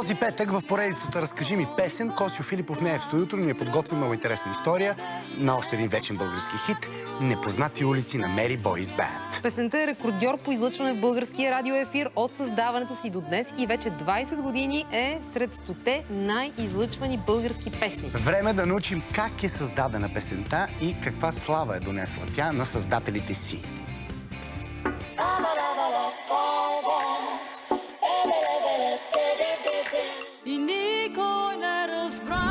Този петък в поредицата "Разкажи ми песен" Косио Филипов не е в студиото, но ни е подготвил много интересна история на още един вечен български хит "Непознати улици" на Мери Бойс Банд. Песента е рекордьор по излъчване в българския радиоефир от създаването си до днес и вече 20 години е сред 100-те най-излъчвани български песни. Време да научим как е създадена песента и каква слава е донесла тя на създателите си. И никой не разбра,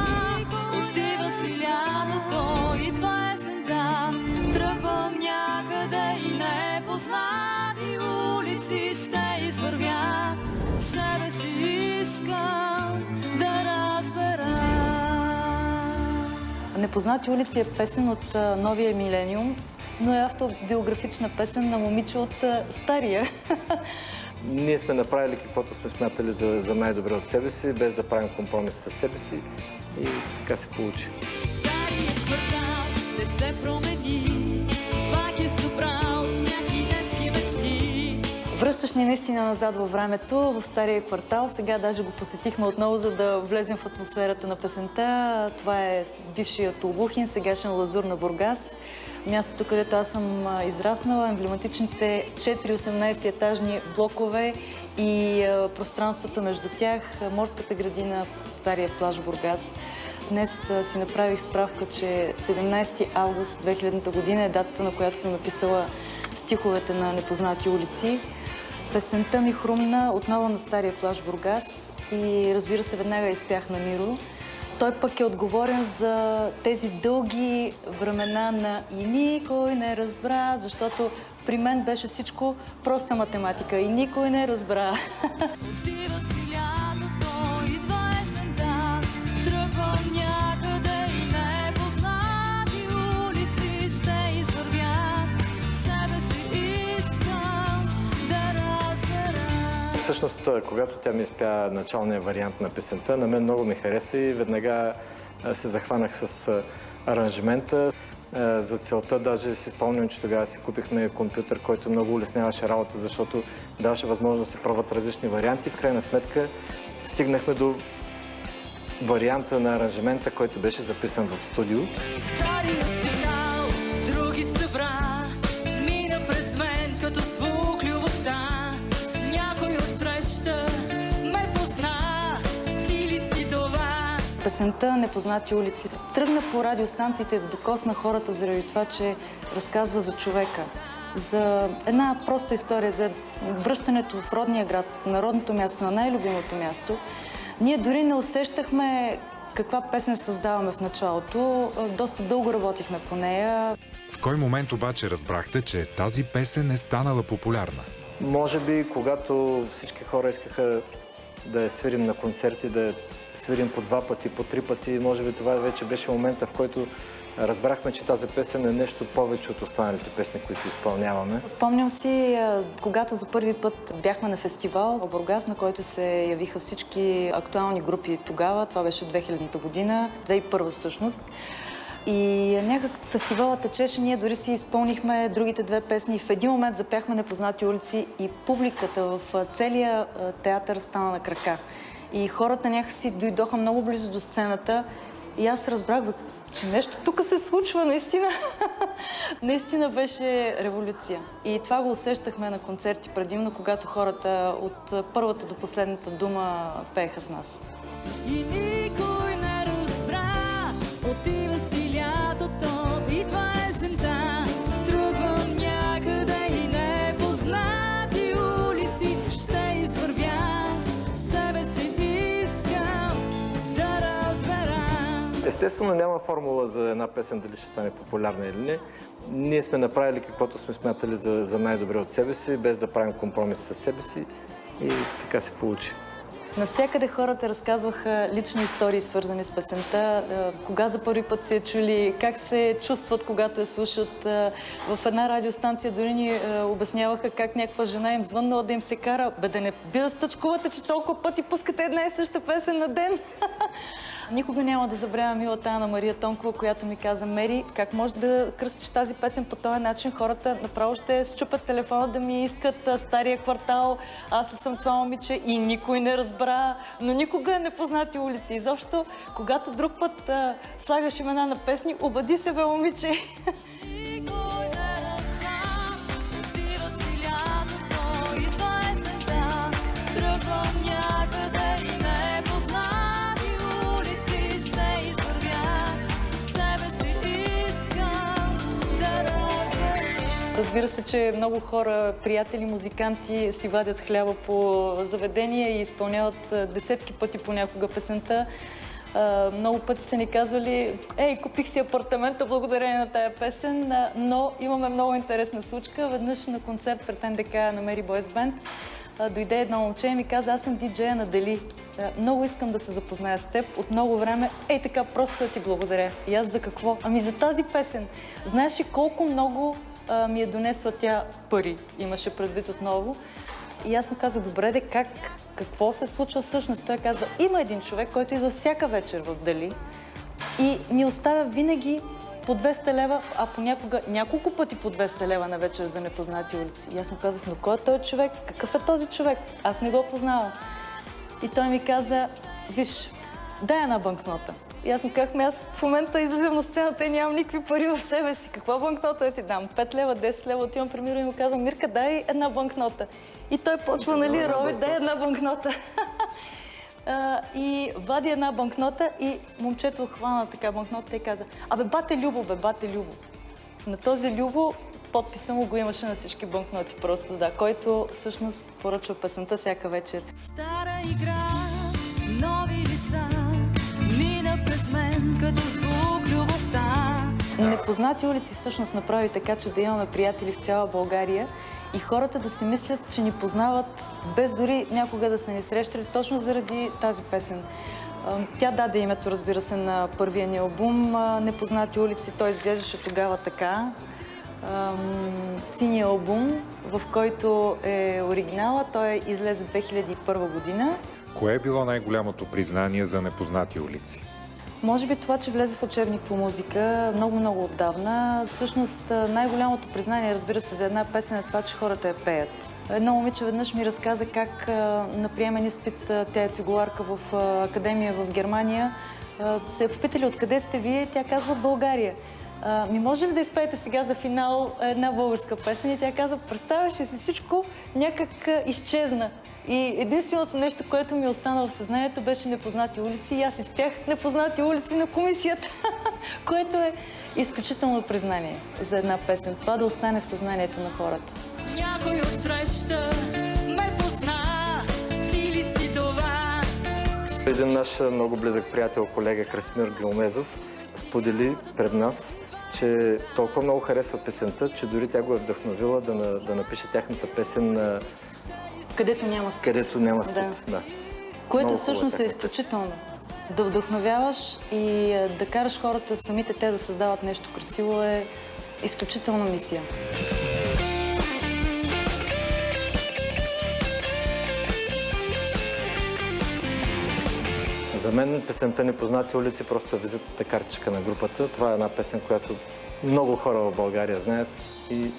отива си лятото, идва есента. Тръгвам някъде и непознати улици ще извървя. Себе си искам да разбера. "Непознати улици" е песен от новия милениум, но е автобиографична песен на момиче от стария. Ние сме направили каквото сме смятали за най-добре от себе си, без да правим компромис със себе си, и така се получи. Старият квартал не се промени, пак е събрал смях и детски мечти. Връщаш ни наистина назад във времето, в стария квартал. Сега даже го посетихме отново, за да влезем в атмосферата на песента. Това е бившият Обухин, сегашен Лазур на Бургас. Мястото, където аз съм израснала, емблематичните 4 18-етажни блокове и пространството между тях, морската градина, стария плаж Бургас. Днес си направих справка, че 17 август 2000 година е датата, на която съм написала стиховете на "Непознати улици". Песента ми хрумна отново на стария плаж Бургас и, разбира се, веднага изпях на Миро. Той пък е отговорен за тези дълги времена на "и никой не разбра", защото при мен беше всичко проста математика. "И никой не разбра". Отива си лятото, идва есента. Тръгвам някъде и непознати улици ще извървя. Себе си искам да разбера. Всъщност, когато тя ми изпя началния вариант на песента, на мен много ми хареса и веднага се захванах с аранжимента. За целта даже си спомням, че тогава си купихме компютър, който много улесняваше работа, защото даваше възможност да се пробват различни варианти. В крайна сметка стигнахме до варианта на аранжимента, който беше записан в студио. Старият сигнал, други събра, мина през мен като звук любовта. Някой отсреща ме позна, ти ли си това? Песента "Непознати улици" тръгна по радиостанциите да докосна хората заради това, че разказва за човека. За една проста история, за връщането в родния град, на родното място, на най-любимото място. Ние дори не усещахме каква песен създаваме в началото. Доста дълго работихме по нея. В кой момент обаче разбрахте, че тази песен е станала популярна? Може би, когато всички хора искаха да я свирим на концерти, да я свирим по 2 пъти, по 3 пъти, може би това вече беше момента, в който разбрахме, че тази песен е нещо повече от останалите песни, които изпълняваме. Спомням си, когато за първи път бяхме на фестивал в Бургас, на който се явиха всички актуални групи тогава. Това беше 2000-та година, 2001 всъщност. И някак фестивалът течеше, ние дори си изпълнихме другите 2 песни. В един момент запяхме "Непознати улици" и публиката в целия театър стана на крака. И хората някакси дойдоха много близо до сцената и аз разбрах, че нещо тук се случва, наистина. Наистина беше революция. И това го усещахме на концерти предимно, когато хората от първата до последната дума пееха с нас. И никой не разбра, отива си лятото, идва есента. Тръгвам някъде и непознати улици ще извървя. Себе си искам да разбера. Естествено, няма формула за една песен дали ще стане популярна или не. Ние сме направили каквото сме смятали за най-добре от себе си, без да правим компромис със себе си, и така се получи. Навсякъде хората разказваха лични истории, свързани с песента. Кога за първи път се чули, как се чувстват, когато я слушат. В една радиостанция дори ни обясняваха как някаква жена им звъннала да им се кара. Бе, да не би да стъчкувате, че толкова пъти пускате една и съща песен на ден. Никога няма да забравя милата Ана Мария Тонкова, която ми каза: "Мери, как можеш да кръстиш тази песен по този начин? Хората направо ще счупят телефона да ми искат стария квартал. Аз съм това момиче и никой не разбра разбра, но никога непознати улици. Изобщо, когато друг път слагаш имена на песни, обади се, бе, момиче. Никой не разбра, отива си лятото, идва есента. Тръгвам някъде и непознати улици ще извървя. Себе си искам да развея. Разбира се, че много хора, приятели, музиканти си вадят хляба по заведения и изпълняват десетки пъти понякога песента. Много пъти са ни казвали: ей, купих си апартамента благодарение на тая песен, но имаме много интересна случка. Веднъж на концерт пред НДК на Mary Boys Band дойде едно момче и ми каза: аз съм диджея на Дали. Много искам да се запозная с теб от много време. Ей така, просто да ти благодаря. И аз за какво? Ами за тази песен. Знаеш ли колко много ми е донесла тя пари, имаше предвид отново. И аз му казах: добре, де, какво се случва всъщност? Той казва: има един човек, който идва всяка вечер в Дали и ми оставя винаги по 200 лева, а понякога няколко пъти по 200 лева на вечер за непознати улици. И аз му казах: но кой е този човек? Какъв е този човек? Аз не го познавам. И той ми каза: виж, дай една банкнота. И аз му казах: аз в момента излизам на сцената и нямам никакви пари в себе си. Каква банкнота да ти дам? 5 лева, 10 лева. Отивам при Миро и му казвам: Мирка, дай една банкнота. И той почва, нали, рови: дай една банкнота. И вади една банкнота и момчето хвана така банкнота и каза: абе, бате Любо, бе, бате Любо. На този Любо подписа му го имаше на всички банкноти просто, да, който всъщност поръчва песента всяка вечер. Стара игра, нови лица, мина през мен като звук любовта. Непознати улици всъщност направи така, че да имаме приятели в цяла България и хората да си мислят, че ни познават, без дори някога да са ни срещали, точно заради тази песен. Тя даде името, разбира се, на първия ни албум "Непознати улици". Той изглеждаше тогава така. Синия албум, в който е оригинала. Той излезе 2001 година. Кое е било най-голямото признание за Непознати улици? Може би това, че влезе в учебник по музика много отдавна. Всъщност най-голямото признание, разбира се, за една песен е това, че хората я пеят. Едно момиче веднъж ми разказа как на приемен изпит, тя е цигуларка в академия в Германия, се е попитали: откъде сте вие? Тя казва: от България. Ми може ли да изпеете сега за финал една българска песен? И тя каза: представяше си, всичко някак изчезна. И единственото нещо, което ми остана в съзнанието, беше "Непознати улици", и аз изпях "Непознати улици" на комисията, което е изключително признание за една песен. Това да остане в съзнанието на хората. Някой отсреща ме позна, ти ли си това? Един наш много близък приятел, колега Красимир Гилмезов, сподели пред нас, че толкова много харесва песента, че дори тя го е вдъхновила да напише тяхната песен Където няма студ. "Където няма студ". Да. Да. Което Много всъщност хубава е тяхна песен. изключително. Да вдъхновяваш и да караш хората, самите те, да създават нещо красиво, е изключителна мисия. За мен песента "Непознати улици" просто е визитната картичка на групата. Това е една песен, която много хора в България знаят и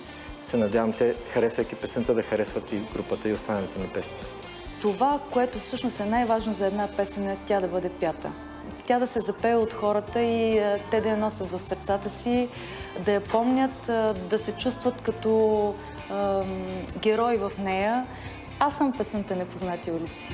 се надявам те, харесвайки песента, да харесват и групата и останалите ни песни. Това, което всъщност е най-важно за една песен, е тя да бъде пята. Тя да се запее от хората и те да я носят в сърцата си, да я помнят, да се чувстват като герои в нея. Аз съм песента "Непознати улици".